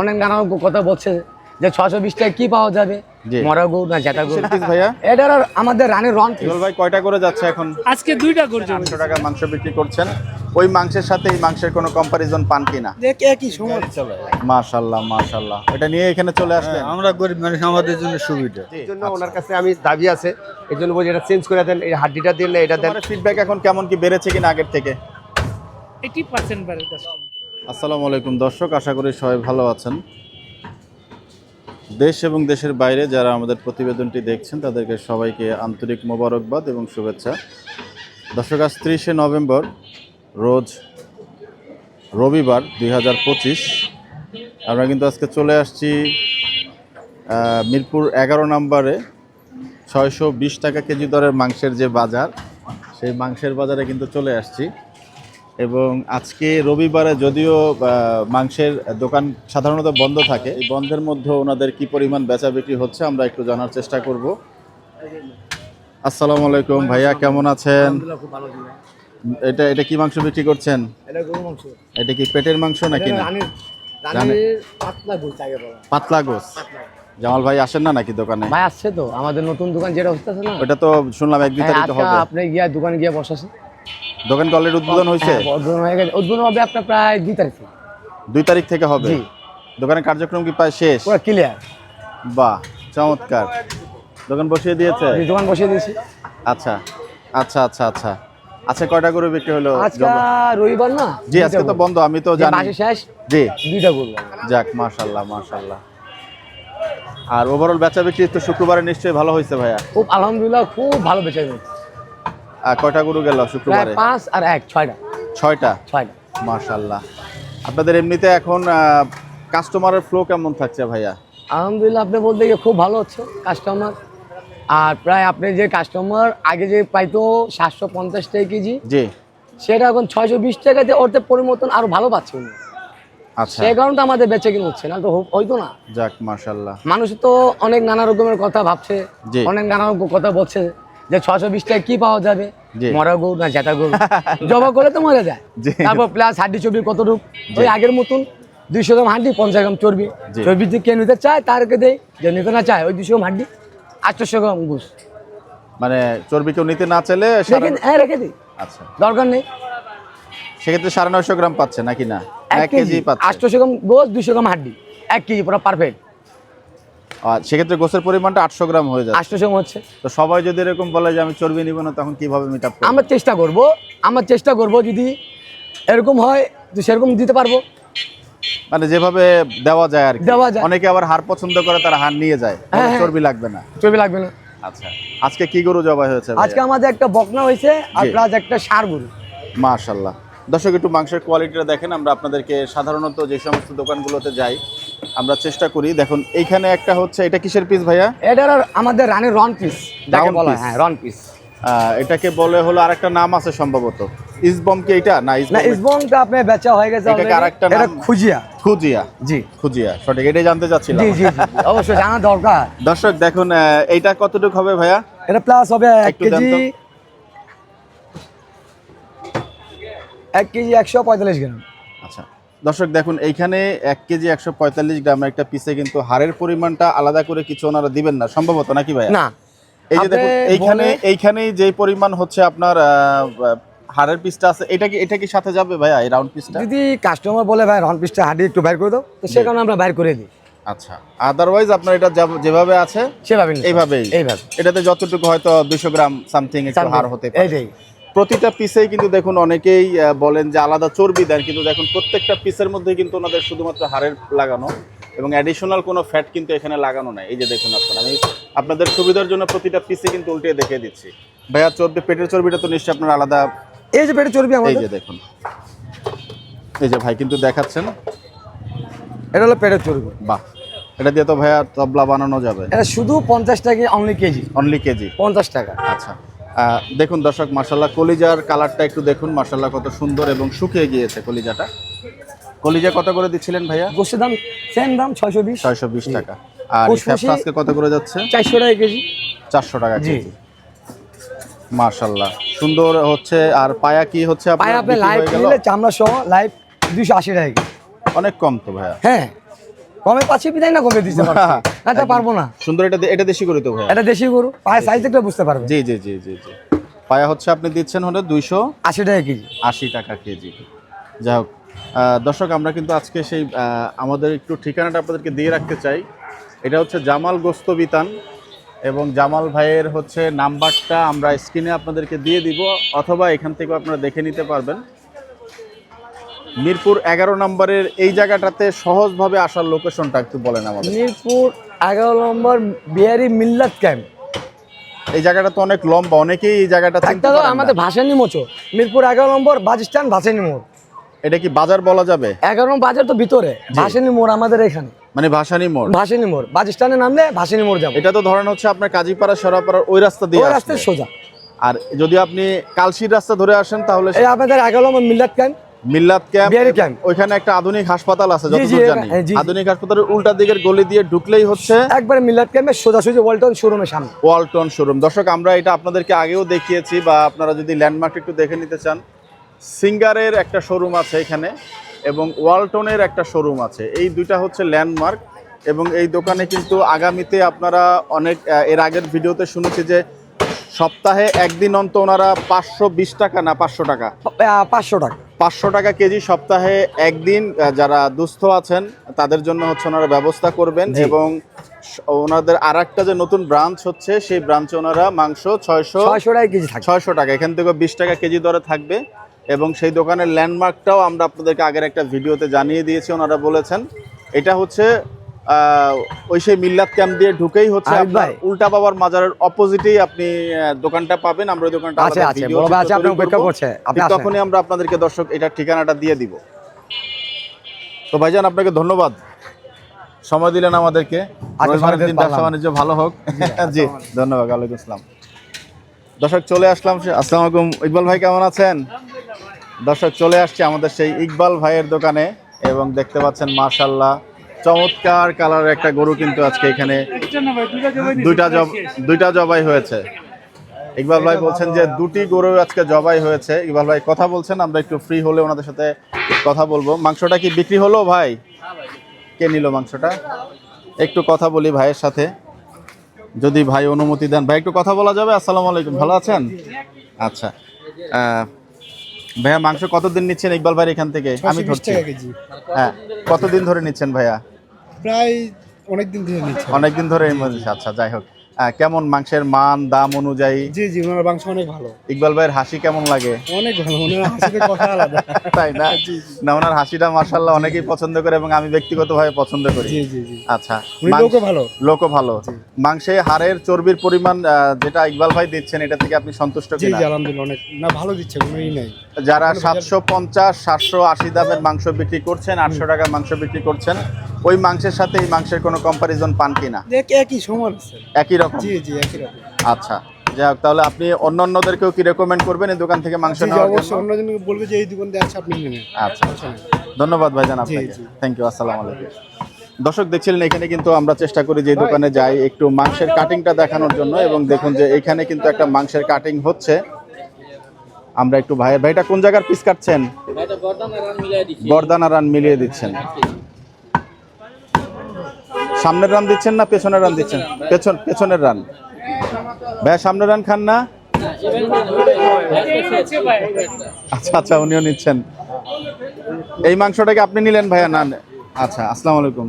অনেক নানা কথা বলছে যে 620 টাকা কি পাওয়া যাবে, মরা গরু না জেতা গরু ভাইয়া। এটার আমাদের রানীর রন ইকবাল ভাই কয়টা করে যাচ্ছে এখন? আজকে দুইটা গরু 800 টাকা মাংস বিক্রি করছেন। ওই মাংসের সাথে এই মাংসের কোনো কম্পারিজন পান কিনা? একই সমস্যা ভাই। মাশাআল্লাহ মাশাআল্লাহ। এটা নিয়ে এখানে চলে আসলেন? আমরা গরিব মানুষ, আমাদের জন্য সুবিধা। এর জন্য ওনার কাছে আমি দাবি আছে, এর জন্য বলি এটা চেঞ্জ করে দেন, এই হাড্ডিটা দিন না এটা দেন। তোমার ফিডব্যাক এখন কেমন কি বেড়েছে কিনা আগের থেকে? 80% বাড়ে কাস্টমার। আসসালামু আলাইকুম দর্শক, আশা করি সবাই ভালো আছেন। দেশ এবং দেশের বাইরে যারা আমাদের প্রতিবেদনটি দেখছেন তাদেরকে সবাইকে আন্তরিক মোবারকবাদ এবং শুভেচ্ছা। দর্শক, আজ 30শে নভেম্বর, রোজ রবিবার 2025। আমরা কিন্তু আজকে চলে আসছি মিরপুর 11 নম্বরে 620 টাকা কেজি দরের মাংসের যে বাজার, সেই মাংসের বাজারে কিন্তু চলে আসছি। এবং আজকে রবিবারে যদিও মাংসের দোকান সাধারণত বন্ধ থাকে, এই বন্ধের মধ্যে ওনাদের কি পরিমাণ বেচা বিক্রি হচ্ছে আমরা একটু জানার চেষ্টা করব। আসসালামু আলাইকুম ভাইয়া, কেমন আছেন? এটা এটা কি মাংস বিক্রি করছেন? এটা গরু মাংস। এটা কি পেটের মাংস নাকি না? রানীর পাতলা গরু চাই বলা। পাতলা গোস। জামাল ভাই আসেন না নাকি দোকানে? ভাই আসছে তো, আমাদের নতুন দোকান যেটা হচ্ছে না, ওটা তো শুনলাম 1-2 তারিখে হবে। আপনি গিয়া দোকানে গিয়ে বসাছে। দোকান কি অলরেডি উদ্বোধন হয়েছে? উদ্বোধন হয়ে গেছে। উদ্বোধন হবে আপনার প্রায় 2 তারিখে। 2 তারিখ থেকে হবে? জি। দোকানের কার্যক্রম কি প্রায় শেষ? পুরো ক্লিয়ার। বাহ, চমৎকার। দোকান বসিয়ে দিয়েছে? দোকান বসিয়ে দিয়েছি। আচ্ছা আচ্ছা আচ্ছা আচ্ছা আচ্ছা। কয়টা গরু বিক্রি হলো? আজকে রবিবার না? জি, আজকে তো বন্ধ, আমি তো জানি। মাসে শেষ। জি, 2টা গরু। যাক মাশাআল্লাহ মাশাআল্লাহ। আর ওভারঅল বেচা বিক্রি তো শুক্রবারে নিশ্চয়ই ভালো হয়েছে ভাইয়া? খুব আলহামদুলিল্লাহ, খুব ভালো বেচা হয়েছে। আর কয়টা গরু গেল প্রায় শুক্রবারে? 5 আর 1 6টা। 6টা। 6টা। মাশাআল্লাহ। আপনাদের এমনিতে এখন কাস্টমারের ফ্লো কেমন থাকছে ভাইয়া? আলহামদুলিল্লাহ, আপনি বলতে গিয়ে খুব ভালো হচ্ছে কাস্টমার। আর প্রায় আপনি যে কাস্টমার আগে যে পাইতো 750 টাকা কেজি, জি, সেটা এখন 620 টাকাতে ওরতে পরিবর্তন আরো ভালো পাচ্ছে উনি। আচ্ছা, সেই কারণে তো আমাদের বেচে কিনে হচ্ছে না, তো হইতো না। যাক মাশাআল্লাহ। মানুষ তো অনেক নানা রকমের কথা ভাবছে, জি। অনেক নানা রকম কথা বলছে যে 620 টাকা কি পাওয়া যাবে, জি। মরা গরু না জেতা গরু জবা করে তো মরে যায়। জি। তারপর প্লাস হাড্ডি চর্বি কতটুকু, ওই আগের মতন 200 গ্রাম হাড্ডি 50 গ্রাম চর্বি। জি। চর্বি যে কে নিতে চায় তারকে দেয়, যে নিতে না চায় ওই 200 গ্রাম হাড্ডি 800 গ্রাম ঘুষ। মানে চর্বি কেউ নিতে না চাইলে দেখেন রেখে দিই, আচ্ছা, দরকার নেই। সেক্ষেত্রে 950 গ্রাম পাচ্ছে নাকি না? 1 1 কেজি পাচ্ছে। 800 গ্রাম গোস, 200 গ্রাম হাড্ডি, 1 কেজি পুরো পারফেক্ট। আর সেক্ষেত্রে গোসের পরিমাণটা 800 গ্রাম হয়ে যাচ্ছে। 800 গ্রাম হচ্ছে। তো সবাই যদি এরকম বলে যে আমি চর্বি নিব না, তখন কিভাবে মিট আপ করব? আমরা চেষ্টা করব যদি এরকম হয় তো সেরকম দিতে পারবো। মানে যেভাবে দেওয়া যায় আর কি। দেওয়া যায়। অনেকে আবার হাড় পছন্দ করে, তারা হাড় নিয়ে যায়, হ্যাঁ, হ্যাঁ। চর্বি লাগবে না। চর্বি লাগবে না। আচ্ছা, আজকে কি গরু জবাই হয়েছে ভাইয়া? আজকে আমাদের একটা বকনা হয়েছে আর জি। প্লাস একটা ষাঁড় গরু। মাশাআল্লাহ। দর্শক, একটু মাংসের কোয়ালিটিটা দেখেন। আমরা আপনাদেরকে সাধারণত যে সমস্ত দোকানগুলোতে যাই আমরা চেষ্টা করি। দেখুন এইখানে একটা হচ্ছে, এটা কিসের পিস ভাইয়া? এটার আমাদের রানীর রন পিস যাকে Round বলা হয়। piece। হ্যাঁ, রন পিস। এটাকে বলে হলো আরেকটা নাম আছে সম্ভবত, ইসবম কি এটা? না, না, ইসবম ইসবংটা আপনি বেচা হয়ে গেছে এটাকে already। আরেকটা এটা নাম- খুজিয়া। খুজিয়া। জি খুজিয়া, সঠিক, এটাই জানতে চাচ্ছিলাম। জি জি জি, অবশ্যই জানা দরকার। দর্শক দেখুন, এইটা কতটুকু হবে ভাইয়া? এটা প্লাস হবে 1 একটু দেন কেজি, তো। 1 কেজি 145 গ্রাম। আচ্ছা দর্শক দেখুন, এইখানে 1 কেজি 145 গ্রামের একটা পিসে কিন্তু হাড়ের পরিমাণটা আলাদা করে কিছু ওনারা দিবেন না সম্ভবত, নাকি ভাইয়া? না, এই যে আপনি দেখুন এইখানেই যে পরিমাণ হচ্ছে আপনার হাড়ের পিসটা আছে, এটা কি সাথে যাবে ভাইয়া এই রাউন্ড পিসটা? যদি কাস্টমার বলে ভাই রন পিসটা হাড্ডি একটু বাইর করে দাও, তো সে কারণে আমরা বাইর করে দিই। আচ্ছা, আদারওয়াইজ আপনার এটা যেভাবে আছে সেভাবে নিতে হবে। এইভাবেই। এইভাবে এটাতে যতটুকু হয়তো 200 গ্রাম সামথিং একটু হাড় হতে পারে। এইটাই। প্রতিটা পিসেই কিন্তু দেখুন অনেকেই বলেন যে আলাদা চর্বি দেন, কিন্তু দেখুন প্রত্যেকটা পিসের মধ্যে কিন্তু ওনাদের শুধুমাত্র হাড়ের লাগানো এবং অ্যাডিশনাল কোনো ফ্যাট কিন্তু এখানে লাগানো নাই। এই যে দেখুন আপনারা, আমি আপনাদের সুবিধার জন্য প্রতিটা পিসে কিন্তু উল্টে দেখিয়ে দিচ্ছি। ভাইয়া চর্বি, পেটের চর্বিটা তো নিশ্চয়ই আপনার আলাদা। এই যে পেটে চর্বি এই আমাদের, যে দেখুন, এই যে ভাই কিন্তু দেখাচ্ছেন। এটা হলো পেটের চর্বি। বাহ, এটা দিয়ে তো ভাইয়া তবলা বানানো যাবে। এটা শুধু 50 টাকা অনলি কেজি। অনলি কেজি 50 টাকা। আচ্ছা, দেখুন দর্শক, মাশাআল্লাহ কলিজার কালারটা একটু দেখুন, মাশাআল্লাহ কত সুন্দর এবং শুকিয়ে গিয়েছে কলিজাটা। কলিজা কত করে দিচ্ছিলেন ভাইয়া? গোশের দাম সেম দাম 620। 620 টাকা। আর ফুসফুসি আজকে কত করে যাচ্ছে? 400 টাকা কেজি। 400 টাকা জি। কেজি। মাশাআল্লাহ সুন্দর হচ্ছে। আর পায়া কি হচ্ছে পায়ে আপনি বিক্রি লাইভ হয়ে গেল? নিলে চামড়া সহ লাইভ 280 টাকা কেজি। অনেক কম তো ভাইয়া। হ্যাঁ, কমে পাচ্ছি বিদায় না কমে দিতে পারবো এটা পারবো না। সুন্দর, এটা দেশি গরু তো ভাই? এটা দেশি গরু, পায়ে সাইজ দেখলে বুঝতে পারবে। জি জি জি জি জি। পায়া হচ্ছে আপনি দিচ্ছেন হলো 280 টাকা কেজি। 280 টাকা কেজি। যাই হোক দর্শক, আমরা কিন্তু আজকে সেই আমাদের একটু ঠিকানাটা আপনাদেরকে দিয়ে রাখতে চাই। এটা হচ্ছে জামাল গোস্ত বিতান, এবং জামাল ভাইয়ের হচ্ছে নাম্বারটা আমরা স্ক্রিনে আপনাদেরকে দিয়ে দিব, অথবা এখান থেকেও আপনারা দেখে নিতে পারবেন। মিরপুর 11 নম্বরের এই জায়গাটাতে সহজভাবে আসার লোকেশনটা একটু বলেন আমাদের। মিরপুর 11 নম্বর বিহারি মিল্লাত ক্যাম্প। এই জায়গাটা তো অনেক লম্বা, অনেকেই এই জায়গাটা চিনতে একটা পারেন না। আমাদের ভাসানী মোচো, মিরপুর 11 নম্বর বাস স্ট্যান্ড, ভাসানী মোড়। এটা কি বাজার বলা যাবে? 11 নম্বর বাজার তো ভিতরে, ভাসানী মোড় আমাদের এখানে। মানে ভাসানী মোড়? ভাসানী মোড়, বাস স্ট্যান্ডে নামলে ভাসানী মোড় যাবো। এটা তো ধরেন হচ্ছে আপনার কাজীপাড়া সরাপাড়ার ওই রাস্তা দিয়ে ওই আসলে। রাস্তায় সোজা। আর যদি আপনি কালশির রাস্তা ধরে আসেন তাহলে এই আপনাদের 11 নম্বর মিল্লাত ক্যাম্প, মিল্লাত ক্যাম্প, বিহারি ক্যাম্প। ওইখানে একটা আধুনিক হাসপাতাল আছে জি, জি, যতদূর জানি। জি, জি। আধুনিক হাসপাতালের উল্টা দিকের গলি দিয়ে ঢুকলেই হচ্ছে একবারে মিল্লাত ক্যাম্পের সোজাসুজি ওয়ালটন শোরুমের সামনে। ওয়ালটন শোরুম। দর্শক, আমরা এটা আপনাদেরকে আগেও দেখিয়েছি, বা আপনারা যদি ল্যান্ডমার্ক একটু দেখে নিতে চান, সিঙ্গারের একটা শোরুম আছে এখানে এবং ওয়ালটনের একটা শোরুম আছে। এই দুইটা হচ্ছে ল্যান্ডমার্ক, এবং এই দোকানে কিন্তু আগামীতে আপনারা অনেক এর আগের ভিডিওতে শুনেছি যে সপ্তাহে একদিন অন্তর ওনারা 520 টাকা না 500 টাকা 500 টাকা 500 টাকা কেজি সপ্তাহে একদিন যারা দুস্থ আছেন তাদের জন্য হচ্ছে ওনারা ব্যবস্থা করবেন। এবং ওনাদের আরেকটা যে নতুন ব্রাঞ্চ হচ্ছে, সেই ব্রাঞ্চে ওনারা মাংস 600 টাকা কেজি থাকে। 600 টাকা, এখান থেকে 20 টাকা কেজি দরে থাকবে। এবং সেই দোকানের ল্যান্ডমার্কটাও আমরা আপনাদেরকে আগের একটা ভিডিওতে জানিয়ে দিয়েছি। ওনারা বলেছেন এটা হচ্ছে ওই সেই মিল্লাত ক্যাম্প দিয়ে ঢুকেই হচ্ছে আপনার উল্টা বাবার মাজারের অপোজিটেই আপনি দোকানটা পাবেন। আমরা ওই দোকানটা আছে আছে বড় ভাই আছে, আপনি অপেক্ষা করছে, আপনি আসেন। তখনই আমরা আপনাদেরকে দর্শক এটার ঠিকানাটা দিয়ে দিব। তো ভাইজান, আপনাকে ধন্যবাদ, সময় দিলেন আমাদেরকে। রবিবারের দিন ব্যবসা বাণিজ্য ভালো হোক। জি ধন্যবাদ, ওয়ালাইকুম আসসালাম। দর্শক চলে আসলাম, আসসালামু আলাইকুম, ইকবাল ভাই কেমন আছেন? দর্শক চলে আসছে আমাদের সেই ইকবাল ভাইয়ের দোকানে, এবং দেখতে পাচ্ছেন মাশাআল্লাহ চমৎকার কালারের একটা গরু কিন্তু আজকে এখানে দুইটা জবাই হয়েছে। ইকবাল ভাই বলছেন যে 2টি গরু আজকে জবাই হয়েছে। ইকবাল ভাই কথা বলছেন, আমরা একটু ফ্রি হলে ওনাদের সাথে কথা বলবো। মাংসটা কি বিক্রি হলো ভাই? কে নিল মাংসটা? একটু কথা বলি ভাইয়ের সাথে, যদি ভাই অনুমতি দেন। ভাই একটু কথা বলা যাবে? আসসালামু আলাইকুম, ভালো আছেন? আচ্ছা ভাইয়া, মাংস কতদিন নিচ্ছেন ইকবাল ভাই এখান থেকে? আমি ধরছি। হ্যাঁ, কতদিন ধরে নিচ্ছেন ভাইয়া? প্রায় অনেকদিন ধরে নিচ্ছি। অনেকদিন ধরে। আচ্ছা, যাই হোক, কেমন মাংসের মান দাম অনুযায়ী? জি জি, ওনার মাংস অনেক ভালো। ইকবাল ভাইয়ের হাসি কেমন লাগে? অনেক ভালো, ওনার হাসিতে কথা আলাদা। তাই না? না, ওনার হাসিটা মাশাআল্লাহ অনেকেই পছন্দ করে, এবং আমি ব্যক্তিগতভাবে পছন্দ করি। জি জি জি। আচ্ছা, উনি লোকও ভালো। লোকও ভালো। মাংসে হাড়ের চর্বির পরিমাণ যেটা ইকবাল ভাই দিচ্ছেন, এটা থেকে আপনি সন্তুষ্ট জি কিনা? জি, আলহামদুলিল্লাহ অনেক না ভালো দিচ্ছে, কোনোই নাই। যারা 750 780 দামের মাংস বিক্রি করছেন, 800 টাকার মাংস বিক্রি করছেন, ওই মাংসের সাথে এই মাংসের কোনো কম্পারিজন পান কিনা? একই সমান আছে। একই রকম? জি জি, একই রকম। আচ্ছা, যাই হোক, তাহলে আপনি অন্যান্যদেরকেও কি রেকমেন্ড করবেন এই দোকান থেকে মাংস জি জি, নেওয়ার অবশ্যই জন্য? অন্যজনকে বলবে যে এই দোকান দিয়ে আছে, আপনি নেন। আচ্ছা, ধন্যবাদ ভাইজান আপনাকে। জি। থ্যাংক ইউ, আসসালামু আলাইকুম। দর্শক দেখছিলেন, এখানে কিন্তু আমরা চেষ্টা করি যে দোকানে যাই একটু মাংসের কাটিংটা দেখানোর জন্য, এবং দেখুন যে এখানে কিন্তু একটা মাংসের কাটিং হচ্ছে। আমরা একটু ভাইটা কোন জায়গার পিস কাটছেন? গর্দান আর রান মিলিয়ে দিচ্ছেন। সামনের রান দিচ্ছেন না পেছনের রান দিচ্ছেন? পেছনের রান। ভাইয়া সামনের রান খান না? আচ্ছা, উনিও নিচ্ছেন। এই মাংসটাকে আপনি নিলেন ভাইয়া? না, আচ্ছা, আসসালামু আলাইকুম,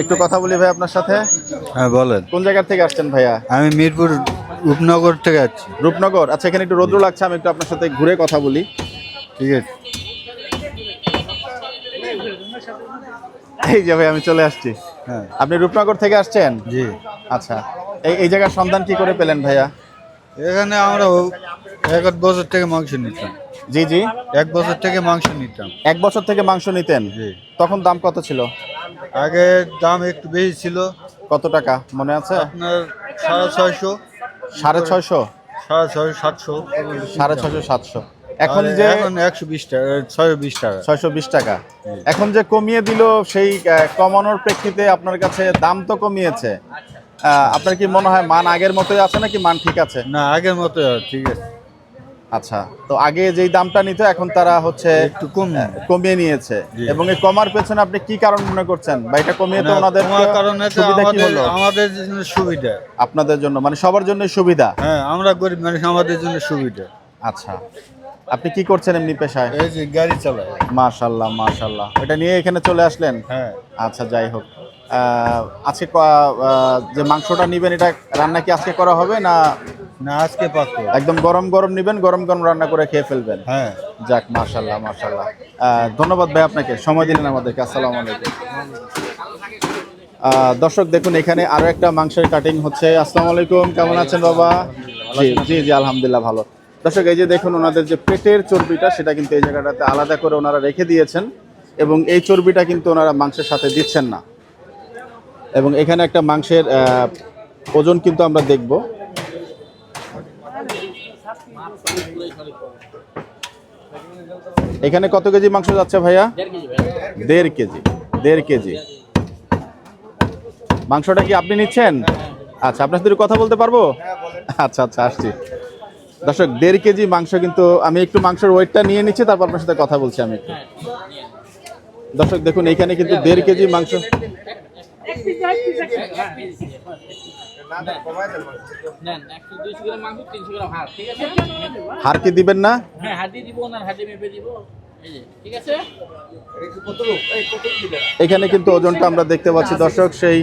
একটু কথা বলি ভাই আপনার সাথে। হ্যাঁ বলেন। কোন জায়গা থেকে আসছেন ভাইয়া? আমি মিরপুর রূপনগর থেকে যাচ্ছি। রূপনগর। আচ্ছা, এখানে একটু রৌদ্র লাগছে, আমি একটু আপনার সাথে ঘুরে কথা বলি। ঠিক আছে। এই যে ভাই, আমি চলে আসছি। হ্যাঁ। আপনি রূপনগর থেকে আসছেন? জি। আচ্ছা, এই জায়গার সন্ধান কি করে পেলেন ভাইয়া? এখানে আমরা 1 বছর থেকে মাংস নিতাম। জি জি, 1 বছর থেকে মাংস নিতাম। 1 বছর থেকে মাংস নিতেন? জি। তখন দাম কত ছিল? আগে দাম একটু বেশি ছিল। কত টাকা মনে আছে আপনার 650, 650, 650, 700, 650, 700। এখন যে এখন 120 টাকা, 620 টাকা। 620 টাকা। এখন যে কমিয়ে দিল, সেই কমানোর প্রেক্ষিতে আপনার কাছে দাম তো কমিয়েছে, আপনার কি মনে হয় মান আগের মতোই আছে নাকি মান ঠিক আছে? না, আগের মতো ঠিক আছে। আচ্ছা, তো আগে যেই দামটা নিত এখন তারা হচ্ছে একটু কম কমিয়ে নিয়েছে। জি। এবং এই কমার পেছনে আপনি কি কারণ মনে করছেন বা এটা কমিয়ে তো ওনাদের তোমার কারণে তো সুবিধা কি আমাদের হলো আমাদের জন্য সুবিধা। আপনাদের জন্য, মানে সবার জন্য সুবিধা? হ্যাঁ, আমরা গরিব মানুষ, আমাদের জন্য সুবিধা। আচ্ছা, আপনি কি করছেন এমনি পেশায়? এই যে গাড়ি চালায়। মাশাআল্লাহ মাশাআল্লাহ, এটা নিয়ে এখানে চলে আসলেন? হ্যাঁ, আচ্ছা, যাই হোক, আজকে যে মাংসটা নিবেন এটা রান্না কি আজকে করা হবে না না আজকে পাকো। একদম গরম গরম নিবেন, গরম গরম রান্না করে খেয়ে ফেলবেন? হ্যাঁ, যাক, মাশাআল্লাহ মাশাআল্লাহ। ধন্যবাদ ভাই আপনাকে, সময় দিলেন আমাদেরকে। আসসালামু আলাইকুম। দর্শক দেখুন, এখানে আরো একটা মাংসের কাটিং হচ্ছে। আসসালামু আলাইকুম, কেমন আছেন বাবা? জি জি জি, আলহামদুলিল্লাহ ভালো। দর্শক, এই যে দেখুন ওনাদের যে পেটের চর্বিটা সেটা কিন্তু এই জায়গাটাতে আলাদা করে ওনারা রেখে দিয়েছেন এবং এই চর্বিটা কিন্তু ওনারা মাংসের সাথে দিচ্ছেন না। এবং এখানে একটা মাংসের ওজন কিন্তু আমরা দেখব। এখানে কত কেজি মাংস যাচ্ছে ভাইয়া? 1.5 কেজি। 1.5 কেজি মাংসটা কি আপনি নিচ্ছেন? আচ্ছা, আপনার সাথে কথা বলতে পারবো? আচ্ছা আচ্ছা, আসছি। দর্শক, 1.5 কেজি মাংস কিন্তু আমি একটু মাংসের ওয়েটটা নিয়ে নিচ্ছি, তারপর আপনার সাথে কথা বলছি আমি একটু। দর্শক দেখুন, এখানে কিন্তু 1.5 কেজি মাংস। হাড় কি দিবেন না? এখানে কিন্তু ওজনটা আমরা দেখতে পাচ্ছি দর্শক, সেই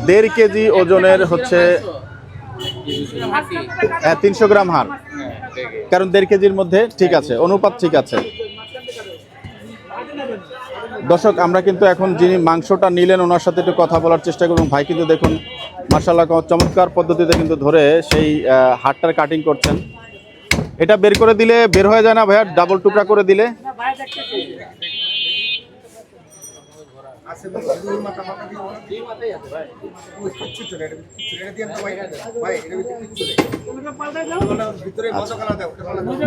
1.5 কেজি ওজনের হচ্ছে 300 গ্রাম হাড়, কারণ 1.5 কেজির মধ্যে ঠিক আছে, অনুপাত ঠিক আছে। দর্শক, আমরা কিন্তু এখন যিনি মাংসটা নিলেন ওনার সাথে একটু কথা বলার চেষ্টা করব। ভাই কিন্তু দেখুন মাশাআল্লাহ চমৎকার পদ্ধতিতে কিন্তু ধরে সেই হাড়টার কাটিং করছেন। এটা বের করে দিলে বের হয়ে যায় না ভাইয়া, ডাবল টুকরা করে দিলে?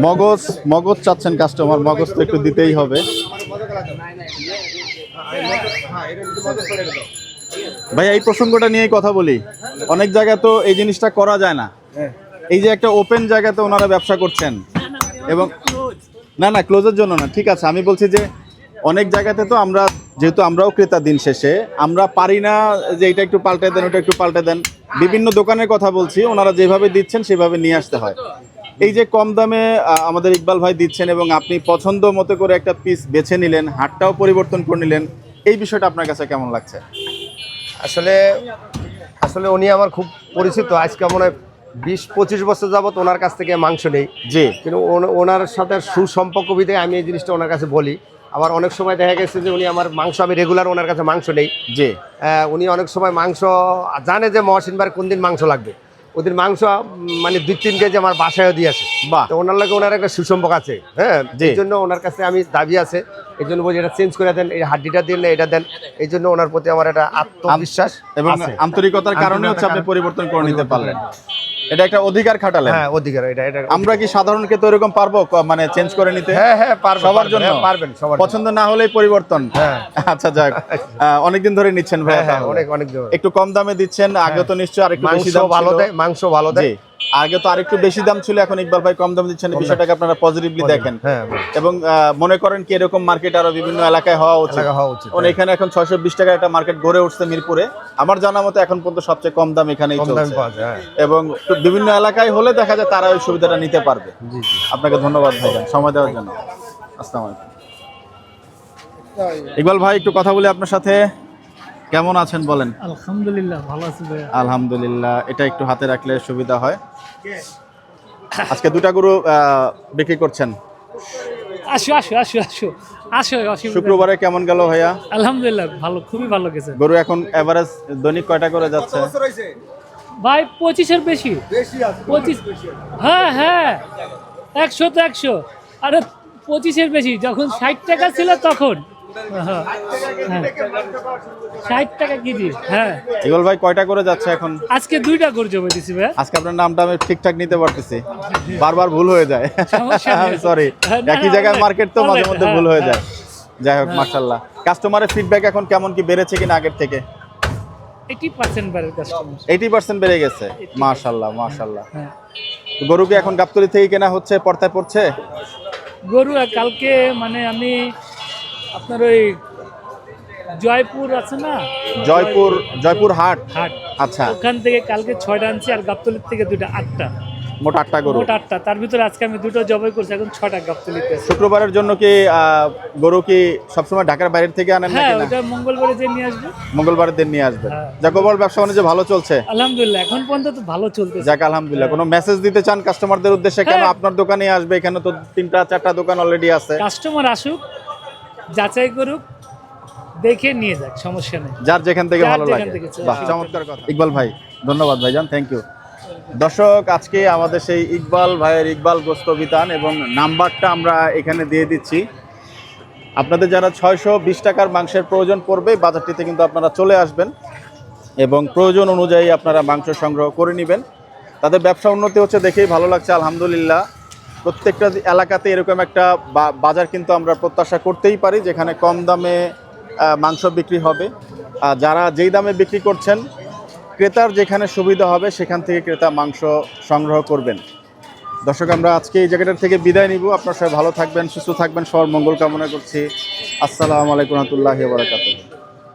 মগজ মগজ চাচ্ছেন কাস্টমার, মগজ তো একটু দিতেই হবে। ভাই, এই প্রসঙ্গটা নিয়ে কথা বলি। অনেক জায়গায় তো এই জিনিসটা করা যায় না। এই যে একটা ওপেন জায়গাতে ওনারা ব্যবসা করছেন এবং না না, ক্লোজের জন্য না, ঠিক আছে, আমি বলছি যে অনেক জায়গাতে তো আমরা যেহেতু আমরাও ক্রেতা, দিন শেষে আমরা পারি না যে এটা একটু পাল্টে দেন, ওটা একটু পাল্টে দেন। বিভিন্ন দোকানের কথা বলছি, ওনারা যেভাবে দিচ্ছেন সেভাবে নিয়ে আসতে হয়। এই যে কম দামে আমাদের ইকবাল ভাই দিচ্ছেন এবং আপনি পছন্দ মতো করে একটা পিস বেছে নিলেন, হাটটাও পরিবর্তন করে নিলেন, এই বিষয়টা আপনার কাছে কেমন লাগছে? আসলে আসলে উনি আমার খুব পরিচিত, আজকে মনে হয় 20-25 বছর যাবত ওনার কাছ থেকে মাংস নেই। জি। কিন্তু ওনার সাথে সুসম্পর্ক বিধায় আমি এই জিনিসটা ওনার কাছে বলি। আবার অনেক সময় দেখা গেছে যে উনি আমার মাংস, আমি রেগুলার ওনার কাছে মাংস নেই। জি। উনি অনেক সময় মাংস জানে যে মহসিন ভাইয়ের কোন দিন মাংস লাগবে, ওদের মাংস মানে 2-3 কেজি আমার বাসায়ও দিয়ে আসে। বাহ। তো ওনার লাগে ওনার একটা সুসম্পর্ক আছে। হ্যাঁ, এই জন্য ওনার কাছে আমি দাবি আছে, এই জন্য বলি এটা চেঞ্জ করে দেন, এই হাড্ডিটা দিন না এটা দেন। এই জন্য ওনার প্রতি আমার একটা আত্মবিশ্বাস এবং আছে। আন্তরিকতার কারণে হচ্ছে আপনি পরিবর্তন করে নিতে পারলেন। এটা একটা অধিকার খাটালেন। হ্যাঁ, অধিকার এটা। আমরা কি সাধারণ ক্ষেত্রে তো এরকম পারবো মানে চেঞ্জ করে নিতে? হ্যাঁ পারবেন, সবার জন্য পারবেন, সবার পছন্দ না হলেই পরিবর্তন। হ্যাঁ। আচ্ছা, যাক, অনেকদিন ধরে নিচ্ছেন ভাই? হ্যাঁ, অনেক ধরে। একটু কম দামে দিচ্ছেন, আগে তো নিশ্চয়ই আরেকটু বেশি দাম ভালো ছিল। দেয়, মাংস ভালো দেয়। জি, আগে তো আরেকটু বেশি দাম ছিল, এখন ইকবাল ভাই কম দাম দিচ্ছেন, এই বিষয়টাকে আপনারা পজিটিভলি দেখেন। হ্যাঁ, এবং মনে করেন কি এরকম মার্কেট আরো বিভিন্ন এলাকায় হওয়া উচিত। এখানে এখন 620 টাকা একটা মার্কেট গড়ে উঠছে মিরপুরে, আমার জানা মতো এখন পর্যন্ত সবচেয়ে কম দাম এখানেই চলছে। এবং বিভিন্ন এলাকায় হলে দেখা যায় তারা ওই সুবিধাটা নিতে পারবে। আপনাকে ধন্যবাদ ভাইজান সময় দেওয়ার জন্য। আসসালামু আলাইকুম। ইকবাল ভাই, একটু কথা বলি আপনার সাথে। কেমন আছেন বলেন? আলহামদুলিল্লাহ ভালো আছি ভাই। আলহামদুলিল্লাহ, এটা একটু হাতে রাখলে সুবিধা হয়। আজকে 2টা গরু বিক্রি করছেন। আসো আসো আসো আসো আসো আসো। শুক্রবারে কেমন গেল ভাইয়া? আলহামদুলিল্লাহ ভালো, খুবই ভালো গেছে। গরু এখন এভারেজ দৈনিক কয়টা করে যাচ্ছে ভাই? 25-এর বেশি। 25? হ্যাঁ হ্যাঁ, 100 তো 100। আরে 25-এর বেশি, যখন 60 টাকা ছিল তখন। হ্যাঁ, 60 টাকা কেজি। হ্যাঁ। ইকবাল ভাই, কয়টা করে যাচ্ছে এখন? আজকে 2টা গরু জমা দিছি ভাই। আজকে আপনার নামটা আমি ঠিকঠাক নিতে পারতেছি, বারবার ভুল হয়ে যায়। সরি, একই জায়গায় মার্কেট তো মাঝে মধ্যে ভুল হয়ে যায়। যাই হোক, মাশাআল্লাহ। কাস্টমারের ফিডব্যাক এখন কেমন, কি বেড়েছে কিনা আগের থেকে? 80% বেড়ে কাস্টমার। 80% বেড়ে গেছে। মাশাআল্লাহ মাশাআল্লাহ। হ্যাঁ। তো গরু কি এখন গাবতলী থেকে কেনা হচ্ছে, পর্তায় পড়ছে? গরু কালকে মানে আমি আপনার ওই জয়পুর আছে না, জয়পুর হাট। হাট, আচ্ছা, ওখান থেকে কালকে 6টা আনছি, আর গাবতলির থেকে 2টা, 8টা, মোট 8টা গরু। মোট 8টা। তার ভিতরে আজকে আমি 2টো জবাই করছি, এখন 6টা গাবতলিতে আছে। শুক্রবারের জন্য কি গরু কি সবসময় ঢাকার বাইরে থেকে আনেন হ্যাঁ, নাকি না? ওটা মঙ্গলবারে যে নিয়ে আসবে। মঙ্গলবারের দিন নিয়ে আসবেন। হ্যাঁ। জাকবল ব্যবসা বাণিজ্য ভালো চলছে? আলহামদুলিল্লাহ, এখন পর্যন্ত তো ভালো চলতেছে। যাক আলহামদুলিল্লাহ। কোনো মেসেজ দিতে চান কাস্টমারদের উদ্দেশ্যে? কেন হ্যাঁ। আপনার দোকানে আসবে? এখানে তো 3টা 4টা দোকান অলরেডি আছে। কাস্টমার আসুক, যাচাই করুক, দেখে নিয়ে যাক, সমস্যা নেই। যার যেখান থেকে যার ভালো যেখান লাগে। থেকে চলে। বাহ, চমৎকার কথা। ইকবাল ভাই, ধন্যবাদ ভাইজান, থ্যাংক ইউ। দর্শক, আজকে আমাদের সেই ইকবাল ভাইয়ের ইকবাল গোস্ত বিতান এবং নাম্বারটা আমরা এখানে দিয়ে দিচ্ছি। আপনাদের যারা 620 টাকার মাংসের প্রয়োজন পড়বে, বাজারটিতে কিন্তু আপনারা চলে আসবেন এবং প্রয়োজন অনুযায়ী আপনারা মাংস সংগ্রহ করে নেবেন। তাদের ব্যবসা উন্নতি হচ্ছে দেখেই ভালো লাগছে, আলহামদুলিল্লাহ। প্রত্যেকটা এলাকাতে এরকম একটা বাজার কিন্তু আমরা প্রত্যাশা করতেই পারি, যেখানে কম দামে মাংস বিক্রি হবে। যারা যেই দামে বিক্রি করছেন, ক্রেতার যেখানে সুবিধা হবে সেখান থেকে ক্রেতা মাংস সংগ্রহ করবেন। দর্শক, আমরা আজকে এই জায়গাটার থেকে বিদায় নিব। আপনারা সবাই ভালো থাকবেন, সুস্থ থাকবেন, সবার মঙ্গল কামনা করছি। আসসালামু আলাইকুম ওয়া রাহমাতুল্লাহি ওয়া বারাকাতুহু।